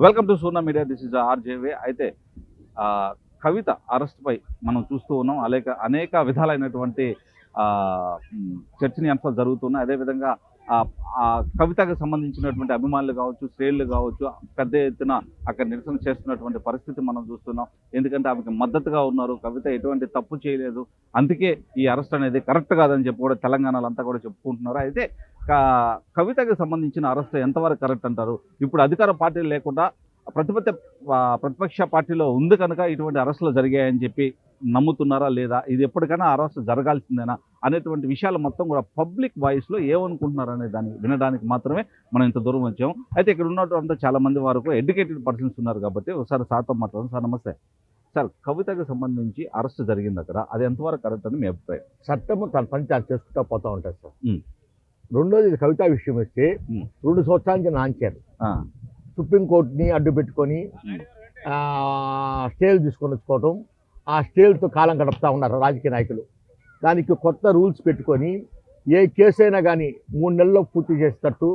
Welcome to Surna media. This is RJV. అయితే కవిత అరెస్ట్పై మనం చూస్తూ ఉన్నాం. అనేక విధాలైనటువంటి చర్చనీయాంశాలు జరుగుతున్నాయి. అదేవిధంగా కవితకు సంబంధించినటువంటి అభిమానులు కావచ్చు, శ్రేణులు కావచ్చు, పెద్ద ఎత్తున అక్కడ నిరసన చేస్తున్నటువంటి పరిస్థితి మనం చూస్తున్నాం. ఎందుకంటే ఆమెకు మద్దతుగా ఉన్నారు. కవిత ఎటువంటి తప్పు చేయలేదు, అందుకే ఈ అరెస్ట్ అనేది కరెక్ట్ కాదని చెప్పి కూడా తెలంగాణలో అంతా కూడా చెప్పుకుంటున్నారు. అయితే కవితకు సంబంధించిన అరెస్ట్ ఎంతవరకు కరెక్ట్ అంటారు? ఇప్పుడు అధికార పార్టీలు లేకుండా ప్రతిపక్ష పార్టీలో ఉంది కనుక ఇటువంటి అరెస్టులు జరిగాయని చెప్పి నమ్ముతున్నారా లేదా, ఇది ఎప్పటికైనా అరెస్ట్ జరగాల్సిందేనా అనేటువంటి విషయాలు మొత్తం కూడా పబ్లిక్ వాయిస్లో ఏమనుకుంటున్నారు అనే దాన్ని వినడానికి మాత్రమే మనం ఇంత దూరం వచ్చాము. అయితే ఇక్కడ ఉన్నటువంటి చాలా మంది వరకు ఎడ్యుకేటెడ్ పర్సన్స్ ఉన్నారు కాబట్టి ఒకసారి సార్తో మాట్లాడదాం. సార్ నమస్తే. సార్, కవితకు సంబంధించి అరెస్ట్ జరిగింది అక్కడ, అది ఎంతవరకు కరెక్ట్ అని మీ అభిప్రాయం? చట్టము తన పని తాను చేసుకుంటూ పోతూ ఉంటుంది సార్. రెండోది, ఇది కవిత విషయం వస్తే 2 సంవత్సరానికి నాంచారు. సుప్రీంకోర్టుని అడ్డు పెట్టుకొని స్టేలు తీసుకొని వచ్చుకోవటం, ఆ స్టేల్తో కాలం గడుపుతూ ఉన్నారు రాజకీయ నాయకులు. దానికి కొత్త రూల్స్ పెట్టుకొని ఏ కేసు అయినా కానీ 3 నెలల్లో పూర్తి చేసేటట్టు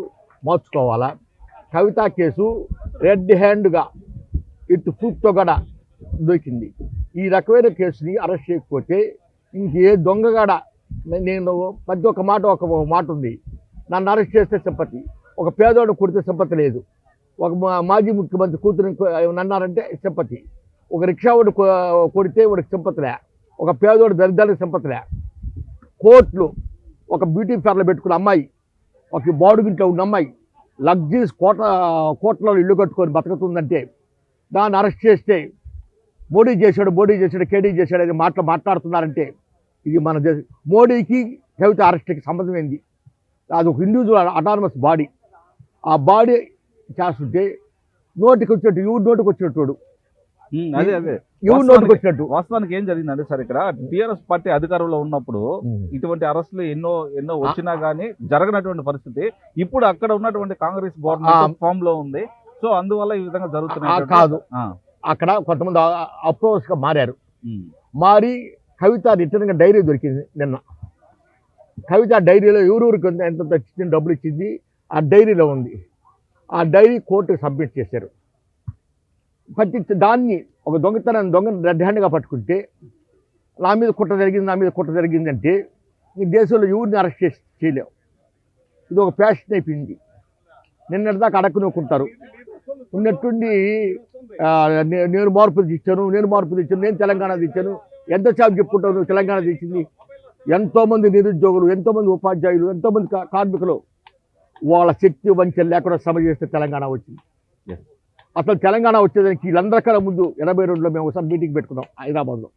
మార్చుకోవాలా. కవిత కేసు రెడ్ హ్యాండ్గా ఇటు ప్రూఫ్తో కూడా దొరికింది. ఈ రకమైన కేసుని అరెస్ట్ చేయకపోతే ఇంకే దొంగగాడ, నేను ప్రతి ఒక మాట ఉంది, నన్ను అరెస్ట్ చేస్తే సింపతి, ఒక పేదోడు కొడితే సింపతి లేదు, ఒక మాజీ ముఖ్యమంత్రి కూతురు అన్నారంటే సింపతి, ఒక రిక్షావాడు కొడితే వాడికి సింపతిలే, ఒక పేదోడు దరిద్రానికి సింపతిలే. కోర్టులు ఒక బ్యూటీ పార్లర్ పెట్టుకున్న అమ్మాయి, ఒక బాడుగింట్లో ఉన్న అమ్మాయి లగ్జరీస్ కోట్లలో ఇల్లు కట్టుకొని బతుకుతుందంటే దాన్ని అరెస్ట్ చేస్తే మోడీ చేశాడు కేడీ చేశాడు అని మాట్లాడుతున్నారంటే ఇది మన దేశం. మోడీకి కవిత అరెస్ట్కి సంబంధం ఏంది? అది ఒక ఇండివిజువల్ అటానమస్ బాడీ. ఆ బాడీ చేస్తుంటే నోటికి వచ్చినట్టు ఎవరు నోటికి వచ్చినట్టు ఎవరు నోటికి వచ్చినట్టు. వాస్తవానికి ఏం జరిగిందంటే సార్, ఇక్కడ టీఆర్ఎస్ పార్టీ అధికారంలో ఉన్నప్పుడు ఇటువంటి అరెస్టులు ఎన్నో వచ్చినా గానీ జరగనటువంటి పరిస్థితి ఇప్పుడు అక్కడ ఉన్నటువంటి కాంగ్రెస్ గవర్నమెంట్ ఫామ్ లో ఉంది. సో అందువల్ల ఈ విధంగా జరుగుతున్నాయి. కాదు, అక్కడ కొంతమంది అప్రోచ్ గా మారారు. మారి కవిత రిటర్న్గా డైరీ దొరికింది నిన్న. కవిత డైరీలో ఎవరెవరికి ఎంత ఇచ్చింది, డబ్బులు ఇచ్చింది ఆ డైరీలో ఉంది. ఆ డైరీ కోర్టుకు సబ్మిట్ చేశారు. పట్టించి దాన్ని ఒక దొంగని రెడ్ హ్యాండ్గా పట్టుకుంటే నా మీద కుట్ర జరిగిందంటే ఈ దేశంలో ఎవరిని అరెస్ట్ చేయలేవు. ఇది ఒక ప్యాషన్ అయిపోయింది. నిన్నటిదాకా అడక్కునుకుంటారు. ఉన్నట్టుండి నేను మార్పులు తెచ్చాను, నేను తెలంగాణ తెచ్చాను. ఎంతసేపు చెప్పుకుంటావు నువ్వు తెలంగాణ తెచ్చింది? ఎంతోమంది నిరుద్యోగులు, ఎంతోమంది ఉపాధ్యాయులు, ఎంతోమంది కార్మికులు వాళ్ళ శక్తి వంచన లేకుండా సమ చేస్తే తెలంగాణ వచ్చింది. అసలు తెలంగాణ వచ్చేదానికి వీళ్ళందరికన్నా ముందు 82లో మేము ఒకసారి మీటింగ్ పెట్టుకున్నాం హైదరాబాద్లో.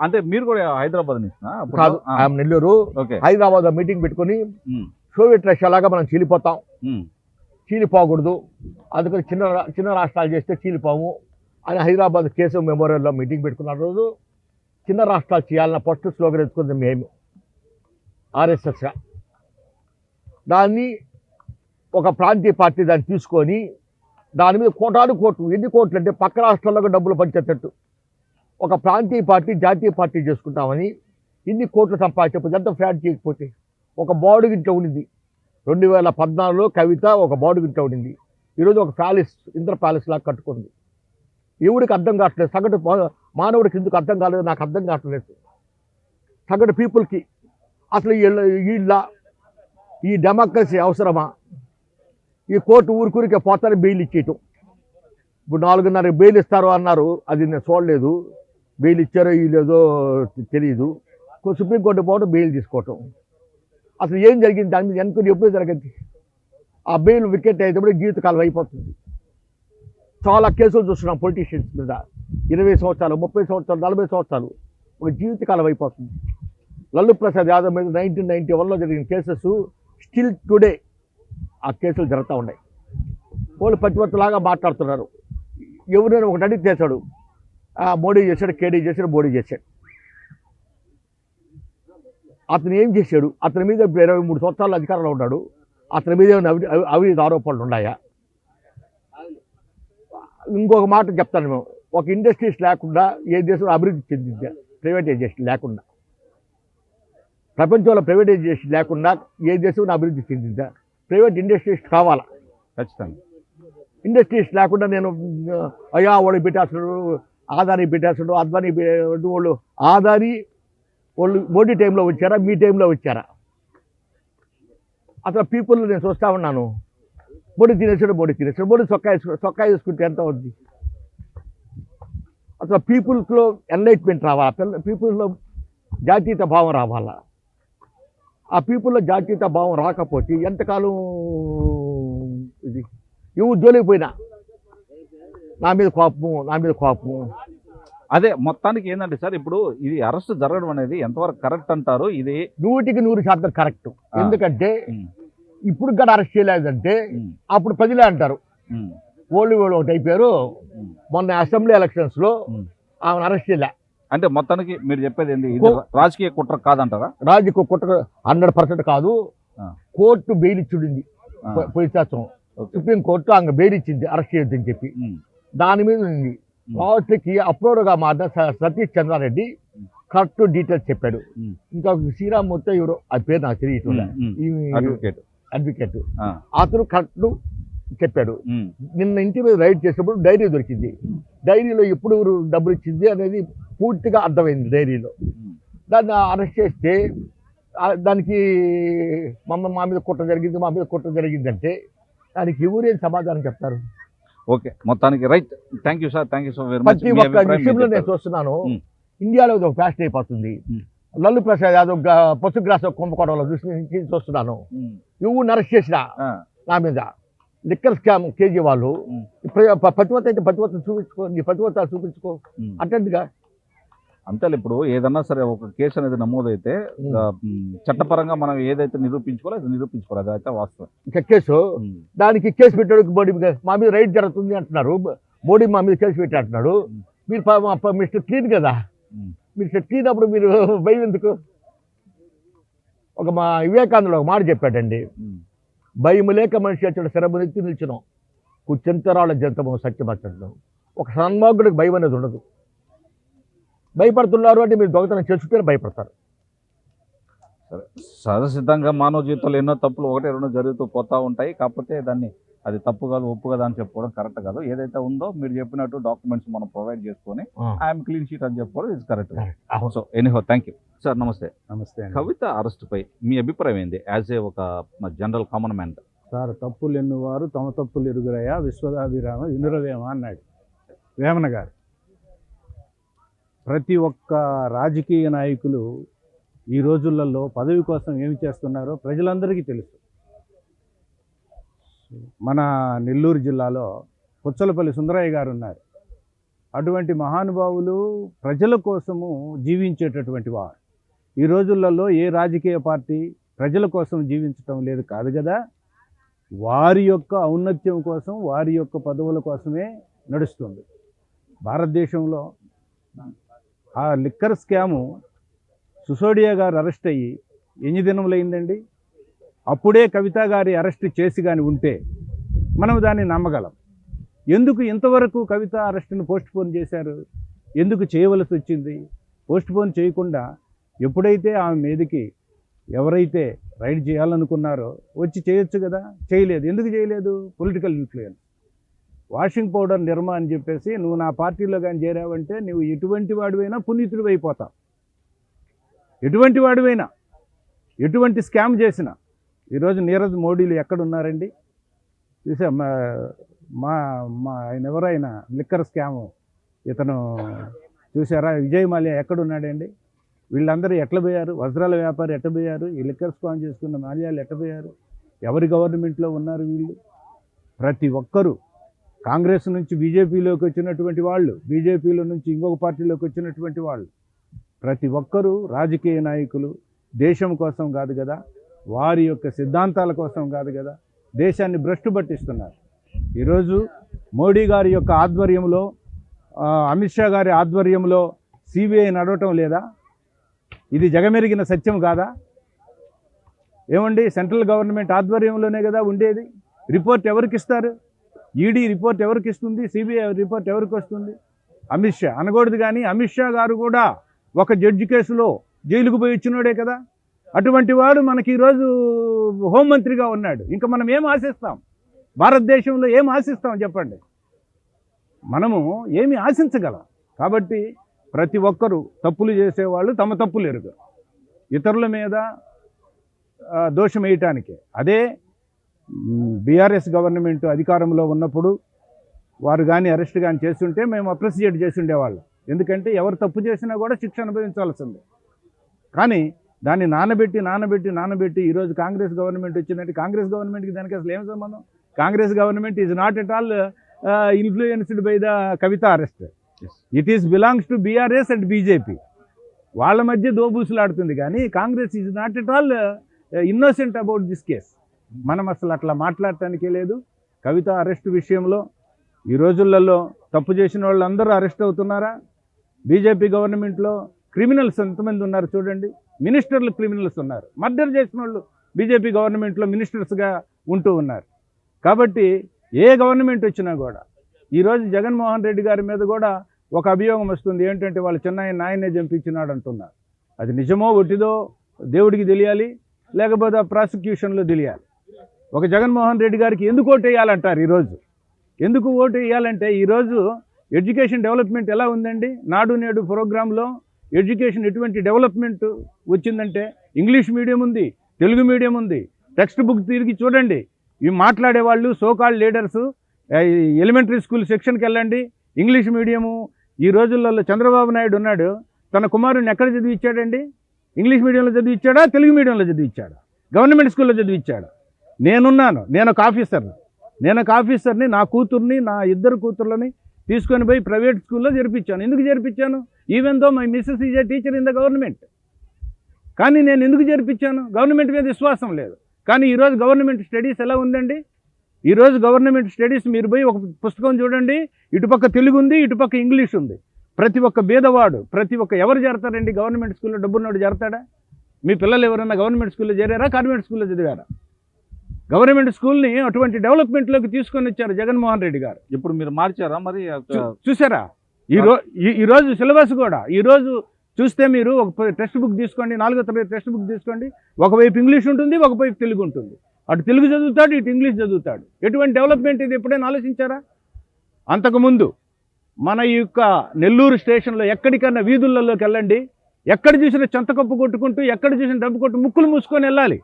అంటే మీరు కూడా హైదరాబాద్ నుంచి? కాదు, నెల్లూరు. హైదరాబాద్లో మీటింగ్ పెట్టుకొని సోవియట్ రష్యా లాగా మనం చీలిపోకూడదు, అందుకని చిన్న రాష్ట్రాలు చేస్తే చీలిపోము అని హైదరాబాద్ కేశవ్ మెమోరియల్లో మీటింగ్ పెట్టుకున్న రోజు చిన్న రాష్ట్రాలు చేయాలన్న ఫస్ట్ స్లోగన్ ఎత్తుకుంది మేము ఆర్ఎస్ఎస్గా. దాన్ని ఒక ప్రాంతీయ పార్టీ దాన్ని తీసుకొని దాని మీద కోట్లు, ఎన్ని కోట్లు అంటే పక్క రాష్ట్రాల్లో డబ్బులు పంచేటట్టు ఒక ప్రాంతీయ పార్టీ జాతీయ పార్టీ చేసుకుంటామని ఇన్ని కోట్లు సంపాదించకపోతే ఎంత ఫ్లాట్ చేయకపోతే ఒక బాడుగింట్లో ఉండింది. 2014లో కవిత ఒక బాడుగింట్లో ఉండింది. ఈరోజు ఒక ప్యాలెస్, ఇంద్ర ప్యాలెస్ లాగా కట్టుకుంది. ఎవరికి అర్థం కావట్లేదు, సగటు మానవుడికి ఎందుకు అర్థం కాలేదు, నాకు అర్థం కావట్లేదు. సగటు పీపుల్కి అసలు ఈ డెమోక్రసీ అవసరమా? ఈ కోర్టు ఊరికే పోతానే బెయిల్ ఇచ్చేయటం. ఇప్పుడు 4.5 బెయిల్ ఇస్తారు అన్నారు, అది నేను చూడలేదు. బెయిల్ ఇచ్చారో లేదో తెలియదు. సుప్రీంకోర్టు పోవడం, బెయిల్ తీసుకోవటం. అసలు ఏం జరిగింది దాని మీద ఎన్క్వైరీ ఎప్పుడూ జరగద్ది. ఆ బెయిల్ వికెట్ అయ్యేటప్పుడు జీవితకాలం అయిపోతుంది. చాలా కేసులు చూస్తున్నాం పొలిటీషియన్స్ మీద, 20 సంవత్సరాలు, 30 సంవత్సరాలు, 40 సంవత్సరాలు, ఒక జీవితకాలం అయిపోతుంది. లల్లు ప్రసాద్ యాదవ్ మీద 1991లో జరిగిన కేసెస్ స్టిల్ టుడే ఆ కేసులు జరుగుతూ ఉన్నాయి. వాళ్ళు ప్రతిపత్తిలాగా మాట్లాడుతున్నారు. ఎవరైనా ఒకటి అడిగి చేశాడు, మోడీ చేశాడు, కేడీ చేశాడు, మోడీ చేశాడు. అతను ఏం చేశాడు? అతని మీద 23 సంవత్సరాల అధికారంలో ఉన్నాడు. అతని మీద ఏమైనా అవినీతి ఆరోపణలు ఉన్నాయా? ఇంకొక మాట చెప్తాను, మేము ఒక ఇండస్ట్రీస్ లేకుండా ఏ దేశంలో అభివృద్ధి చెందింది? ప్రైవేటైజేషన్ లేకుండా, ప్రపంచంలో ప్రైవేటైజేషన్ లేకుండా ఏ దేశంలో అభివృద్ధి చెందిందా? ప్రైవేట్ ఇండస్ట్రీస్ కావాలా? ఖచ్చితంగా. ఇండస్ట్రీస్ లేకుండా నేను అయ్యా వాడు పెట్టేస్తాడు, ఆదాని పెట్టేస్తాడు, అద్వాని వాళ్ళు ఆదాని వాళ్ళు మోడీ టైంలో వచ్చారా, మీ టైంలో వచ్చారా? అసలు పీపుల్ నేను చూస్తూ ఉన్నాను, మోడీ తినేసాడు, మోడీ చొక్కా వేసుకుంటే ఎంత అవుద్ది? అసలు పీపుల్స్లో ఎన్లైట్మెంట్ రావాలా, పీపుల్స్లో జాతీయత భావం రావాలా? ఆ పీపుల్లో జాతీయత భావం రాకపోతే ఎంతకాలం ఇది ఎవరు జోలిపోయినా నా మీద కోపము. అదే మొత్తానికి ఏంటంటే సార్, ఇప్పుడు ఇది అరెస్ట్ జరగడం అనేది ఎంతవరకు కరెక్ట్ అంటారు? ఇది 100% కరెక్ట్. ఎందుకంటే ఇప్పుడు కూడా అరెస్ట్ చేయలేదంటే అప్పుడు ప్రజలే అంటారు వాళ్ళు ఒకటి అయిపోయారు. మొన్న అసెంబ్లీ ఎలక్షన్స్లో ఆమెను అరెస్ట్ చేయలే అంటే మొత్తానికి మీరు చెప్పేది ఏంటి? ఇది రాజకీయ కుట్ర కాదంటారా? రాజకీయ కుట్ర 100% కాదు. కోర్టు బెయిల్ ఇచ్చింది పోయి సంవత్సరం, సుప్రీం కోర్టు ఆమె బెయిల్ ఇచ్చింది అరెస్ట్ చేయొద్దని చెప్పి. దాని మీద ఉంది. లాస్ట్కి అప్రూవర్గా మాత్రం సతీష్ చంద్రారెడ్డి కరెక్ట్ డీటెయిల్స్ చెప్పాడు. ఇంకా శ్రీరామ్మూర్తి ఎవరు ఆ పేరు నాకు తెలియట్లేదు, అడ్వకేట్, అతను కరెక్ట్ చెప్పాడు. నిన్న ఇంటి మీద రైడ్ చేసినప్పుడు డైరీ దొరికింది. డైరీలో ఎప్పుడు డబ్బులు ఇచ్చింది అనేది పూర్తిగా అర్థమైంది డైరీలో. దాన్ని అరెస్ట్ చేస్తే దానికి మా మీద కుట్ర జరిగిందంటే దానికి ఎవరేం సమాధానం చెప్తారు? ఓకే, మొత్తానికి right. Thank you sir, thank you so very much. ప్రతి ఒక్క విషయంలో నేను చూస్తున్నాను ఇండియాలో ఒక ఫ్యాషన్ అయిపోతుంది. లల్లు ప్రసాద్ యాదవ్ పశుగ్రాస కుంభకోణంలో చూస్తున్నాను. ఎవరు అరెస్ట్ చేసినా నా మీద లిక్కర్ స్కామ్ కేజీ వాళ్ళు ప్రతివత అయితే ప్రతివత చూపించుకో, నీ ప్రతివత చూపించుకో అట్టండిగా. అంతే. ఇప్పుడు ఏదన్నా సరే ఒక కేసు అనేది నమోదైతే చట్టపరంగా మనం ఏదైతే నిరూపించుకోవాలో అది నిరూపించుకోవాలి, అదైతే వాస్తవం. ఇంకా కేసు దానికి కేసు పెట్టాడు మోడీ మా మీద రైడ్ జరుగుతుంది అంటున్నారు. మోడీ మా మీద కేసు పెట్టి అంటున్నాడు. మీరు మిస్టర్ క్లీన్ కదా, మిస్టర్ క్లీన్ అప్పుడు మీరు భయం ఎందుకు? మా వివేకానందుడు ఒక మాట చెప్పాడండి, భయం లేక మనిషి వచ్చాడు శరభునెత్తి నిల్చున్నాం, కుచెంతరాళ్ళ జంతము సత్యమచ్చడం. ఒక సన్మార్గుడికి భయం అనేది ఉండదు. భయపడుతున్నారు అంటే మీరు దొంగతనం చేసుకుంటే భయపడతారు. సరే, సహజసిద్ధంగా మానవ జీవితంలో ఎన్నో తప్పులు 1-2 జరుగుతూ పోతూ ఉంటాయి. కాకపోతే దాన్ని అది తప్పు కాదు, ఒప్పు కదా అని చెప్పుకోవడం కరెక్ట్ కాదు. ఏదైతే ఉందో మీరు చెప్పినట్టు డాక్యుమెంట్స్ మనం ప్రొవైడ్ చేసుకొని ఐఎమ్ క్లీన్ షీట్ అని చెప్పుకోవడం ఇది correct. So anyhow thank you sir. నమస్తే. కవిత అరెస్ట్ పై మీ అభిప్రాయం ఏంది యాజ్ ఏ ఒక జనరల్ కామన్ మ్యాన్? సార్, తప్పులు ఎన్నువారు తమ తప్పులు ఎరుగురయ్యా విశ్వదాభిరామ వినురవేమ అన్నాడు వేమన గారు. ప్రతి ఒక్క రాజకీయ నాయకులు ఈ రోజులలో పదవి కోసం ఏమి చేస్తున్నారో ప్రజలందరికీ తెలుసు. మన నెల్లూరు జిల్లాలో పుచ్చలపల్లి సుందరయ్య గారు ఉన్నారు. అటువంటి మహానుభావులు ప్రజల కోసము జీవించేటటువంటి వారు. ఈ రోజులలో ఏ రాజకీయ పార్టీ ప్రజల కోసం జీవించటం లేదు కాదు కదా, వారి యొక్క ఔన్నత్యం కోసం, వారి యొక్క పదవుల కోసమే నడుస్తుంది. భారతదేశంలో ఆ లిక్కర్ స్కాము సిసోడియా గారు అరెస్ట్ అయ్యి ఎన్ని దినములైందండి? అప్పుడే కవిత గారి అరెస్ట్ చేసి కానీ ఉంటే మనం దాన్ని నమ్మగలం. ఎందుకు ఇంతవరకు కవిత అరెస్ట్ను పోస్ట్పోన్ చేశారు? ఎందుకు చేయవలసి వచ్చింది? పోస్ట్పోన్ చేయకుండా ఎప్పుడైతే ఆమె మీదకి ఎవరైతే రైడ్ చేయాలనుకున్నారో వచ్చి చేయొచ్చు కదా, చేయలేదు. ఎందుకు చేయలేదు? Political influence. వాషింగ్ పౌడర్ నిర్మా అని చెప్పేసి నువ్వు నా పార్టీలో కానీ చేరావంటే నువ్వు ఎటువంటి వాడివైనా పునీతుడు అయిపోతావు. ఎటువంటి వాడివైనా, ఎటువంటి స్కామ్ చేసినా. ఈరోజు నీరజ్ మోడీలు ఎక్కడున్నారండి? చూసా మా ఆయన ఎవరైనా లిక్కర్ స్కాము ఇతను చూసారా? విజయ్ మాల్యా ఎక్కడున్నాడండి? వీళ్ళందరూ ఎట్లా పోయారు? వజ్రాల వ్యాపారి ఎట్లా పోయారు? ఈ లిక్కర్ స్కామ్ చేసుకున్న మాల్యాలు ఎట్లా పోయారు? ఎవరి గవర్నమెంట్లో ఉన్నారు వీళ్ళు? ప్రతి ఒక్కరూ కాంగ్రెస్ నుంచి బీజేపీలోకి వచ్చినటువంటి వాళ్ళు, బీజేపీలో నుంచి ఇంకొక పార్టీలోకి వచ్చినటువంటి వాళ్ళు, ప్రతి ఒక్కరూ రాజకీయ నాయకులు దేశం కోసం కాదు కదా, వారి యొక్క సిద్ధాంతాల కోసం కాదు కదా, దేశాన్ని భ్రష్టు పట్టిస్తున్నారు. ఈరోజు మోడీ గారి యొక్క ఆధ్వర్యంలో, అమిత్ షా గారి ఆధ్వర్యంలో సిబిఐ నడవటం లేదా? ఇది జగమెరిగిన సత్యం కాదా? ఏమండి, సెంట్రల్ గవర్నమెంట్ ఆధ్వర్యంలోనే కదా ఉండేది. రిపోర్ట్ ఎవరికి ఇస్తారు? ఈడీ రిపోర్ట్ ఎవరికి ఇస్తుంది? సిబిఐ రిపోర్ట్ ఎవరికి వస్తుంది? అమిత్ షా అనకూడదు, కానీ అమిత్ షా గారు కూడా ఒక జడ్జి కేసులో జైలుకు పోయి ఇచ్చినోడే కదా. అటువంటి వాడు మనకి ఈరోజు హోంమంత్రిగా ఉన్నాడు. ఇంకా మనం ఏం ఆశిస్తాం? భారతదేశంలో ఏం ఆశిస్తాం చెప్పండి? మనము ఏమి ఆశించగలం? కాబట్టి ప్రతి ఒక్కరూ తప్పులు చేసేవాళ్ళు తమ తప్పులు ఎరుగరు, ఇతరుల మీద దోషం వేయటానికే. అదే బీఆర్ఎస్ గవర్నమెంట్ అధికారంలో ఉన్నప్పుడు వారు కానీ అరెస్ట్ కానీ చేస్తుంటే మేము అప్రిసియేట్ చేసి ఉండేవాళ్ళం. ఎందుకంటే ఎవరు తప్పు చేసినా కూడా శిక్ష అనుభవించాల్సిందే. కానీ దాన్ని నానబెట్టి ఈరోజు కాంగ్రెస్ గవర్నమెంట్ వచ్చిందంటే కాంగ్రెస్ గవర్నమెంట్కి దానికి అసలు ఏం సంబంధం? Congress government is not at all influenced by the Kavitha arrest. It is belongs to BRS and BJP. వాళ్ళ మధ్య దోబూసులాడుతుంది. కానీ Congress is not at all innocent about this case. మనం అసలు అట్లా మాట్లాడటానికే లేదు. కవిత అరెస్ట్ విషయంలో ఈ రోజులలో తప్పు చేసిన వాళ్ళందరూ అరెస్ట్ అవుతున్నారా? బీజేపీ గవర్నమెంట్లో క్రిమినల్స్ ఎంతమంది ఉన్నారు చూడండి. మినిస్టర్లు క్రిమినల్స్ ఉన్నారు. మర్డర్ చేసిన వాళ్ళు బీజేపీ గవర్నమెంట్లో మినిస్టర్స్గా ఉంటూ ఉన్నారు. కాబట్టి ఏ గవర్నమెంట్ వచ్చినా కూడా ఈరోజు జగన్మోహన్ రెడ్డి గారి మీద కూడా ఒక అభియోగం వస్తుంది. ఏంటంటే వాళ్ళు నాయనే చంపించినాడు అంటున్నారు. అది నిజమో ఒట్టిదో దేవుడికి తెలియాలి, లేకపోతే ప్రాసిక్యూషన్లో తెలియాలి. ఒక జగన్మోహన్ రెడ్డి గారికి ఎందుకు ఓటు వేయాలంటారు? ఈరోజు ఎందుకు ఓటు వేయాలంటే ఈరోజు ఎడ్యుకేషన్ డెవలప్మెంట్ ఎలా ఉందండి? నాడు నేడు ప్రోగ్రాంలో ఎడ్యుకేషన్ ఎటువంటి డెవలప్మెంట్ వచ్చిందంటే ఇంగ్లీష్ మీడియం ఉంది, తెలుగు మీడియం ఉంది. టెక్స్ట్ బుక్ తిరిగి చూడండి. ఇవి మాట్లాడేవాళ్ళు సోకాల్డ్ లీడర్సు ఎలిమెంటరీ స్కూల్ సెక్షన్కి వెళ్ళండి. ఇంగ్లీష్ మీడియము ఈ రోజులలో చంద్రబాబు నాయుడు ఉన్నాడు, తన కుమారుడిని ఎక్కడ చదివిచ్చాడండి? ఇంగ్లీష్ మీడియంలో చదివిచ్చాడా, తెలుగు మీడియంలో చదివిచ్చాడా, గవర్నమెంట్ స్కూల్లో చదివిచ్చాడా? నేను ఒక ఆఫీసర్ని నా కూతుర్ని, నా ఇద్దరు కూతుర్లని తీసుకొని పోయి ప్రైవేట్ స్కూల్లో చేర్పించాను. ఎందుకు చేర్పించాను? Even though my missus is a teacher in the government. కానీ నేను ఎందుకు చేర్పించాను? గవర్నమెంట్ మీద విశ్వాసం లేదు. కానీ ఈరోజు గవర్నమెంట్ స్టడీస్ ఎలా ఉందండి? ఈరోజు గవర్నమెంట్ స్టడీస్ మీరు పోయి ఒక పుస్తకం చూడండి, ఇటుపక్క తెలుగు ఉంది, ఇటుపక్క ఇంగ్లీష్ ఉంది. ప్రతి ఒక్క బీదవాడు, ఎవరు చేరతారండి గవర్నమెంట్ స్కూల్లో? డబ్బున్నోడు చేరతాడా? మీ పిల్లలు ఎవరైనా గవర్నమెంట్ స్కూల్లో చేరారా, కాన్వెంట్ స్కూల్లో చదివారా? గవర్నమెంట్ స్కూల్ని అటువంటి డెవలప్మెంట్లోకి తీసుకొని వచ్చారు జగన్మోహన్ రెడ్డి గారు. ఇప్పుడు మీరు మార్చారా మరి? చూసారా? ఈరోజు సిలబస్ కూడా ఈరోజు చూస్తే మీరు ఒక టెక్స్ట్ బుక్ తీసుకోండి, 4వ తరగతి టెక్స్ట్ బుక్ తీసుకోండి. ఒకవైపు ఇంగ్లీష్ ఉంటుంది, ఒకవైపు తెలుగు ఉంటుంది. అటు తెలుగు చదువుతాడు, ఇటు ఇంగ్లీష్ చదువుతాడు. ఎటువంటి డెవలప్మెంట్ ఇది ఎప్పుడైనా ఆలోచించారా? అంతకుముందు మన ఈ యొక్క నెల్లూరు స్టేషన్లో ఎక్కడికన్నా వీధులలోకి వెళ్ళండి, ఎక్కడ చూసినా చెంతకప్పు కొట్టుకుంటూ, ఎక్కడ చూసినా డబ్బు కొట్టు ముక్కులు మూసుకొని వెళ్ళాలి.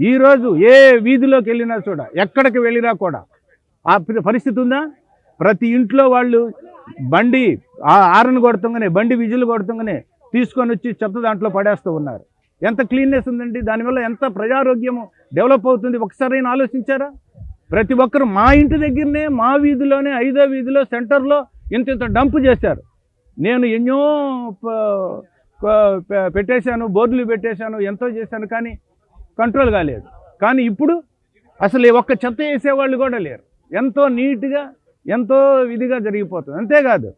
ఈరోజు ఏ వీధిలోకి వెళ్ళినా చూడ, ఎక్కడికి వెళ్ళినా కూడా ఆ పరిస్థితి ఉందా? ప్రతి ఇంట్లో వాళ్ళు బండి ఆరను కొడుతుంగానే, బండి విజులు కొడుతుంగానే తీసుకొని వచ్చి చెత్త దాంట్లో పడేస్తూ ఉన్నారు. ఎంత క్లీన్నెస్ ఉందండి? దానివల్ల ఎంత ప్రజారోగ్యము డెవలప్ అవుతుంది ఒకసారి ఆలోచించారా? ప్రతి ఒక్కరు మా ఇంటి దగ్గరనే, మా వీధిలోనే, 5వ వీధిలో సెంటర్లో ఇంత డంప్ చేశారు. నేను ఎన్నో పెట్టేశాను, బోర్డులు పెట్టేశాను, ఎంతో చేశాను, కానీ కంట్రోల్ కాలేదు. కానీ ఇప్పుడు అసలు ఒక్క చెత్త వేసేవాళ్ళు కూడా లేరు. ఎంతో నీట్గా, ఎంతో విధిగా జరిగిపోతుంది. అంతేకాదు,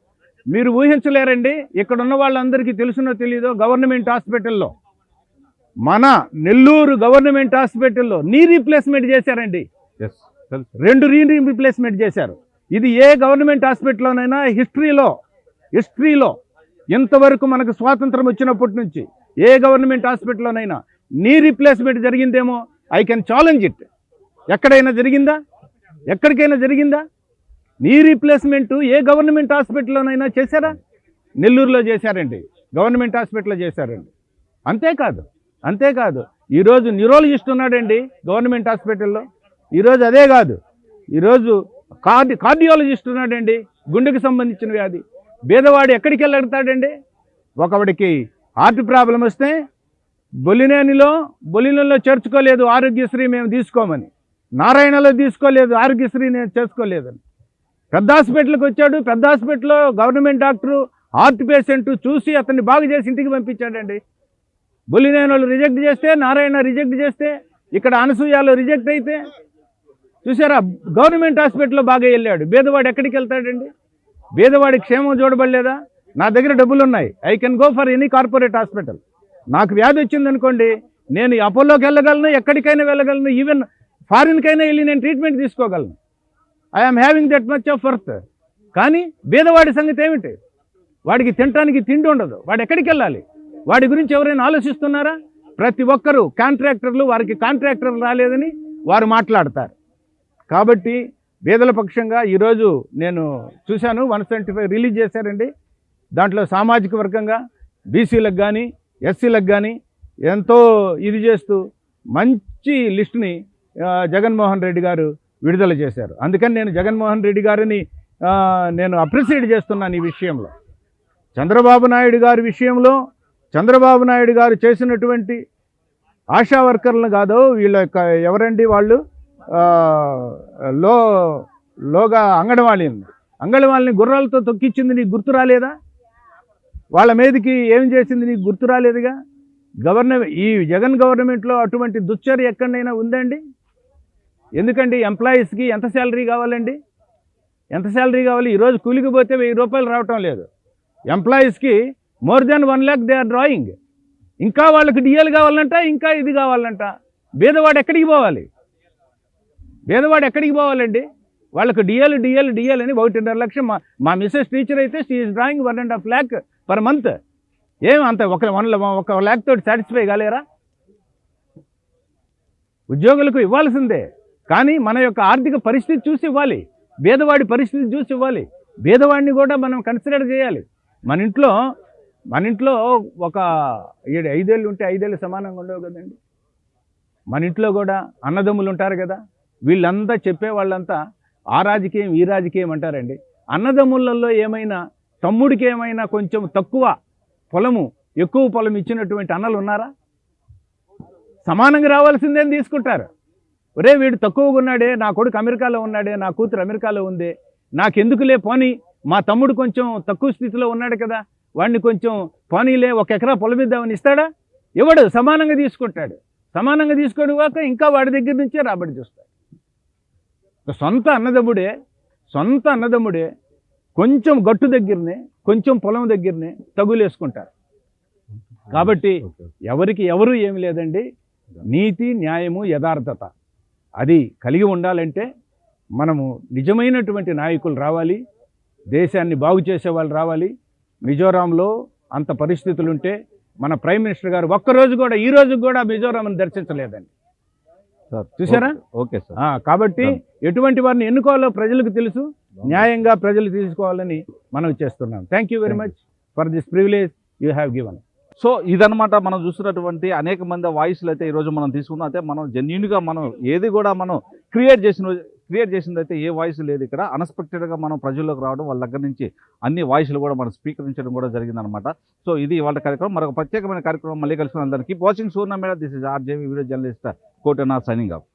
మీరు ఊహించలేరండి, ఇక్కడ ఉన్న వాళ్ళందరికీ తెలుసునో తెలియదో, గవర్నమెంట్ హాస్పిటల్లో, మన నెల్లూరు గవర్నమెంట్ హాస్పిటల్లో నీ రీప్లేస్మెంట్ చేశారండి. 2 రీప్లేస్మెంట్ చేశారు. ఇది ఏ గవర్నమెంట్ హాస్పిటల్లోనైనా హిస్టరీలో ఇంతవరకు మనకు స్వాతంత్రం వచ్చినప్పటి నుంచి ఏ గవర్నమెంట్ హాస్పిటల్లోనైనా నీ రీప్లేస్మెంట్ జరిగిందేమో? I can challenge it. ఎక్కడైనా జరిగిందా? నీ రీప్లేస్మెంట్ ఏ గవర్నమెంట్ హాస్పిటల్లోనైనా చేశారా? నెల్లూరులో చేశారండి, గవర్నమెంట్ హాస్పిటల్లో చేశారండి. అంతేకాదు ఈరోజు న్యూరాలజిస్ట్ ఉన్నాడండి గవర్నమెంట్ హాస్పిటల్లో. ఈరోజు అదే కాదు, ఈరోజు కార్డియాలజిస్ట్ ఉన్నాడండి, గుండెకి సంబంధించిన వ్యాధి. బీదవాడు ఎక్కడికి వెళ్ళగలుగుతాడండి? ఒకవాడికి హార్ట్ ప్రాబ్లం వస్తే బొలినేనిలో చేర్చుకోలేదు ఆరోగ్యశ్రీ మేము తీసుకోమని, నారాయణలో తీసుకోలేదు ఆరోగ్యశ్రీ నేను చేసుకోలేదని. పెద్ద హాస్పిటల్కి వచ్చాడు, పెద్ద హాస్పిటల్లో గవర్నమెంట్ డాక్టరు హార్ట్ పేషెంట్ చూసి అతన్ని బాగు చేసి ఇంటికి పంపించాడండి. బొలినేనిలో రిజెక్ట్ చేస్తే, నారాయణ రిజెక్ట్ చేస్తే, ఇక్కడ అనసూయాలో రిజెక్ట్ అయితే, చూసారా? గవర్నమెంట్ హాస్పిటల్లో బాగా వెళ్ళాడు. బీదవాడు ఎక్కడికి వెళ్తాడండి? బీదవాడి క్షేమం చూడబడలేదా? నా దగ్గర డబ్బులు ఉన్నాయి, I can go for any corporate hospital. నాకు వ్యాధి వచ్చిందనుకోండి, నేను అపోలోకి వెళ్ళగలను, ఎక్కడికైనా వెళ్ళగలను, ఈవెన్ ఫారిన్కైనా వెళ్ళి నేను ట్రీట్మెంట్ తీసుకోగలను. I'm having that much of worth. కానీ బీదవాడి సంగతి ఏమిటి? వాడికి తినడానికి తిండి ఉండదు, వాడు ఎక్కడికి వెళ్ళాలి? వాడి గురించి ఎవరైనా ఆలోచిస్తున్నారా? ప్రతి ఒక్కరూ కాంట్రాక్టర్లు, వారికి కాంట్రాక్టర్లు రాలేదని వారు మాట్లాడతారు. కాబట్టి పేదల పక్షంగా ఈరోజు నేను చూశాను 175 రిలీజ్ చేశారండి. దాంట్లో సామాజిక వర్గంగా బీసీలకు కానీ ఎస్సీలకు కానీ ఎంతో ఇది చేస్తూ మంచి లిస్టుని జగన్మోహన్ రెడ్డి గారు విడుదల చేశారు. అందుకని నేను జగన్మోహన్ రెడ్డి గారిని నేను అప్రిషియేట్ చేస్తున్నాను ఈ విషయంలో. చంద్రబాబు నాయుడు గారి విషయంలో చంద్రబాబు నాయుడు గారు చేసినటువంటి ఆశా వర్కర్లను కాదు, వీళ్ళ యొక్క ఎవరండి వాళ్ళు లోగా అంగన్వాళ్ళని గుర్రాలతో తొక్కిచ్చింది నీకు గుర్తు రాలేదా? వాళ్ళ మీదకి ఏం చేసింది నీకు గుర్తు రాలేదుగా? ఈ జగన్ గవర్నమెంట్లో అటువంటి దుశ్చర్య ఎక్కడైనా ఉందండి? ఎందుకండి ఎంప్లాయీస్కి ఎంత శాలరీ కావాలండి? ఎంత శాలరీ కావాలి? ఈరోజు కూలికి పోతే 1000 రూపాయలు రావటం లేదు. ఎంప్లాయీస్కి more than 1 lakh they are drawing. ఇంకా వాళ్ళకి డిఎల్ కావాలంట, ఇంకా ఇది కావాలంట. పేదవాడు ఎక్కడికి పోవాలి? పేదవాడు ఎక్కడికి పోవాలండి? వాళ్ళకి డిఎల్ అని 1.5 లక్షం. మా మిస్సెస్ టీచర్ అయితే she is drawing 1.5 lakh per month. ఏం అంత 1 lakh తోటి సాటిస్ఫై కాలేరా? ఉద్యోగులకు ఇవ్వాల్సిందే, కానీ మన యొక్క ఆర్థిక పరిస్థితి చూసి ఇవ్వాలి, పేదవాడి పరిస్థితి చూసి ఇవ్వాలి. పేదవాడిని కూడా మనం కన్సిడర్ చేయాలి. మన ఇంట్లో ఒక 5 ఏళ్ళు ఉంటే 5 ఏళ్ళు సమానంగా ఉండవు కదండి. మన ఇంట్లో కూడా అన్నదమ్ములు ఉంటారు కదా, వీళ్ళంతా చెప్పేవాళ్ళంతా ఆ రాజకీయం ఈ రాజకీయం అంటారండి. అన్నదమ్ములలో ఏమైనా తమ్ముడికి ఏమైనా కొంచెం తక్కువ పొలము ఎక్కువ పొలం ఇచ్చినటువంటి అన్నలు ఉన్నారా? సమానంగా రావాల్సిందే తీసుకుంటారు. ఒరే వీడు తక్కువగా ఉన్నాడే, నా కొడుకు అమెరికాలో ఉన్నాడే, నా కూతురు అమెరికాలో ఉంది, నాకెందుకులే పోనీ, మా తమ్ముడు కొంచెం తక్కువ స్థితిలో ఉన్నాడు కదా, వాడిని కొంచెం పోనీలే 1 ఎకరా పొలం ఇద్దామని ఇస్తాడా? ఇవ్వడు. సమానంగా తీసుకుంటాడు. సమానంగా తీసుకోడు కాక ఇంకా వాడి దగ్గర నుంచే రాబడి చూస్తాడు. సొంత అన్నదమ్ముడే కొంచెం గట్టు దగ్గరనే, కొంచెం పొలం దగ్గరనే తగులేసుకుంటారు. కాబట్టి ఎవరికి ఎవరు ఏమి లేదండి. నీతి, న్యాయము, యథార్థత అది కలిగి ఉండాలంటే మనము నిజమైనటువంటి నాయకులు రావాలి, దేశాన్ని బాగు చేసే వాళ్ళు రావాలి. మిజోరాంలో అంత పరిస్థితులుంటే మన ప్రైమ్ మినిస్టర్ గారు ఒక్కరోజు కూడా ఈ రోజు కూడా మిజోరాంని దర్శించలేదండి. చూసారా? Okay sir. కాబట్టి ఎటువంటి వారిని ఎన్నుకోవాలో ప్రజలకు తెలుసు, న్యాయంగా ప్రజలు తీసుకోవాలని మనం చేస్తున్నాం. Thank you very much for this privilege you have given. So ఇదనమాట మనం చూస్తున్నటువంటి అనేక మంది వాయిస్లు అయితే ఈరోజు మనం తీసుకుందాం. అయితే మనం జెన్యూన్గా మనం ఏది కూడా మనం క్రియేట్ చేసింది అయితే ఏ వాయిస్ లేదు ఇక్కడ. అన్ఎక్స్పెక్టెడ్గా మనం ప్రజల్లోకి రావడం, వాళ్ళ దగ్గర నుంచి అన్ని వాయిస్లు కూడా మనం స్వీకరించడం కూడా జరిగిందనమాట. సో ఇది ఇవాళ కార్యక్రమం. మరొక ప్రత్యేకమైన కార్యక్రమం మళ్ళీ కలుసుకున్న అందరికీ watching Surna media. This is RJV video journalist Kotana signing of.